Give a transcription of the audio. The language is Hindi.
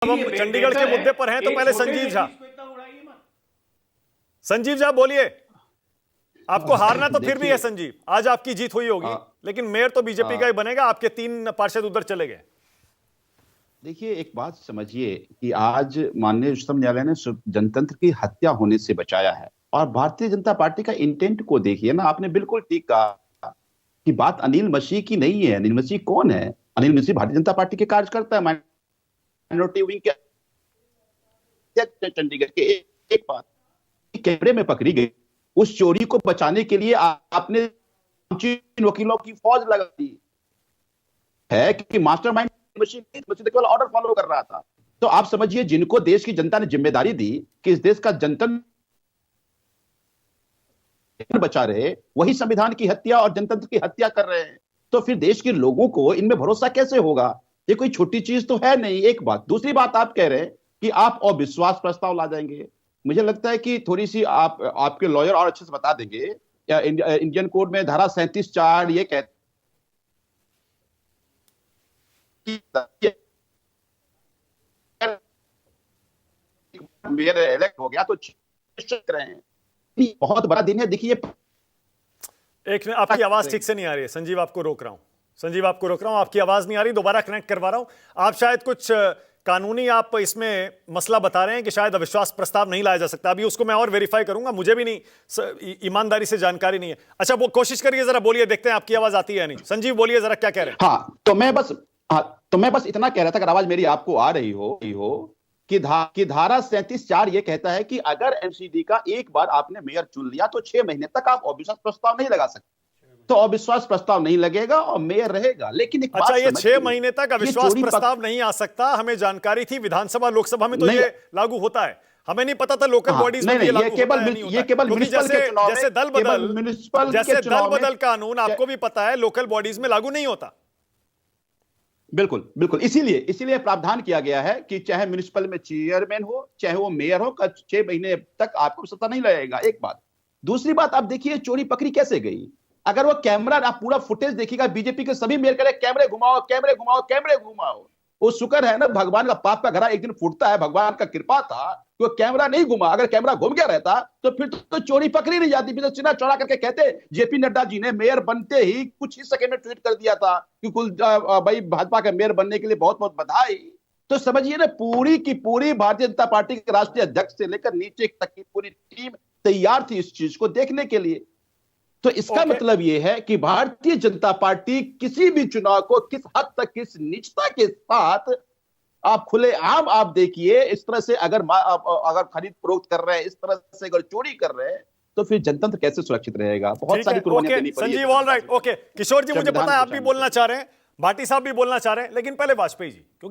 जब हम चंडीगढ़ के मुद्दे पर हैं तो पहले संजीव झा बोलिए। आपको हारना तो फिर भी है संजीव, आज आपकी जीत हुई होगी, लेकिन मेयर तो बीजेपी का ही बनेगा, आपके 3 पार्षद उधर चले गए। देखिए, एक बात समझिए कि आज माननीय उच्चतम न्यायालय ने जनतंत्र की हत्या होने से बचाया है। और भारतीय जनता पार्टी का इंटेंट को देखिए ना, आपने बिल्कुल ठीक कहा कि बात अनिल मसीह की नहीं है। अनिल मसीह कौन है? अनिल मसीह भारतीय जनता पार्टी के कार्यकर्ता है, माइनॉरिटी विंग के चंडीगढ़ के। एक बात कैमरे में पकड़ी गई, उस चोरी को बचाने के लिए आपने वकीलों की फौज लगा दी है कि मास्टरमाइंड मशीन केवल ऑर्डर फॉलो कर रहा था। तो आप समझिए, जिनको देश की जनता ने जिम्मेदारी दी कि इस देश का जनतंत्र बचा रहे, वही संविधान की हत्या और जनतंत्र की हत्या कर रहे हैं। तो फिर देश के लोगों को इनमें भरोसा कैसे होगा? ये कोई छोटी चीज तो है नहीं। एक बात। दूसरी बात, आप कह रहे हैं कि आप अविश्वास प्रस्ताव ला देंगे। मुझे लगता है कि थोड़ी सी आपके लॉयर और अच्छे से बता देंगे। इंडियन कोड में धारा 37(4) ये कहते मेयर इलेक्ट हो गया तो रहे हैं। बहुत बड़ा दिन है। देखिए, एक मिनट, आपकी आवाज ठीक से नहीं आ रही है संजीव, आपको रोक रहा हूं। संजीव, आपको रोक रहा हूं, आपकी आवाज नहीं आ रही, दोबारा कनेक्ट करवा रहा हूं। आप शायद कुछ कानूनी आप इसमें मसला बता रहे हैं कि शायद अविश्वास प्रस्ताव नहीं लाया जा सकता। अभी उसको मैं और वेरीफाई करूंगा, मुझे भी नहीं ईमानदारी से जानकारी नहीं है। अच्छा, वो कोशिश करिए, जरा बोलिए, देखते हैं आपकी आवाज आती है या नहीं। संजीव बोलिए जरा, क्या कह रहे हैं? तो मैं बस इतना कह रहा था, अगर आवाज मेरी आपको आ रही हो कि धारा 37(4) ये कहता है कि अगर एमसीडी का एक बार आपने मेयर चुन लिया तो 6 महीने तक आप अविश्वास प्रस्ताव नहीं लगा सकते। तो अविश्वास प्रस्ताव नहीं लगेगा और मेयर रहेगा। लेकिन एक अच्छा, ये 6 महीने तक अविश्वास प्रस्ताव नहीं आ सकता, हमें जानकारी थी विधानसभा लोकसभा में तो ये लागू होता है, हमें नहीं पता था लोकल बॉडीज में ये लागू होता है नहीं होता। जैसे दल बदल कानून आपको भी पता है लोकल बॉडीज में लागू नहीं होता। बिल्कुल बिल्कुल, इसीलिए प्रावधान किया गया है कि चाहे म्युनिसिपल में चेयरमैन हो, चाहे वो मेयर हो, 6 महीने तक आपको सत्ता नहीं लगेगा। एक बात। दूसरी बात, आप देखिए चोरी पकड़ी कैसे गई। अगर वो कैमरा, आप पूरा फुटेज देखिएगा, बीजेपी के सभी मेयर करे कैमरे घुमाओ, कैमरे घुमाओ, कैमरे घुमाओ। वो शुक्र है ना, भगवान का पाप का घड़ा एक दिन फूटता है, भगवान का कृपा था कि वो कैमरा नहीं घुमा। अगर कैमरा घूम गया रहता तो फिर तो चोरी पकड़ी नहीं जाती। फिर तो चिन्ह चौड़ा करके कहते, जेपी नड्डा जी ने मेयर बनते ही कुछ ही सेकंड में ट्वीट कर दिया था कि कुल भाई भाजपा के मेयर बनने के लिए बहुत बहुत बधाई। तो समझिए ना, पूरी की पूरी भारतीय जनता पार्टी के राष्ट्रीय अध्यक्ष से लेकर नीचे तक की पूरी टीम तैयार थी इस चीज को देखने के लिए। तो इसका मतलब यह है कि भारतीय जनता पार्टी किसी भी चुनाव को किस हद तक, किस निजता के साथ आप खुले आम आप देखिए, इस तरह से अगर खरीद फरोख्त कर रहे हैं, इस तरह से अगर चोरी कर रहे हैं, तो फिर जनतंत्र कैसे सुरक्षित रहेगा? बहुत सारी कुर्बानियां देनी पड़ी। Sanjeev, all right, okay. Kishore ji, मुझे पता है आप भी बोलना चाह रहे हैं, भाटी साहब भी बोलना चाह रहे हैं, लेकिन पहले वाजपेयी जी।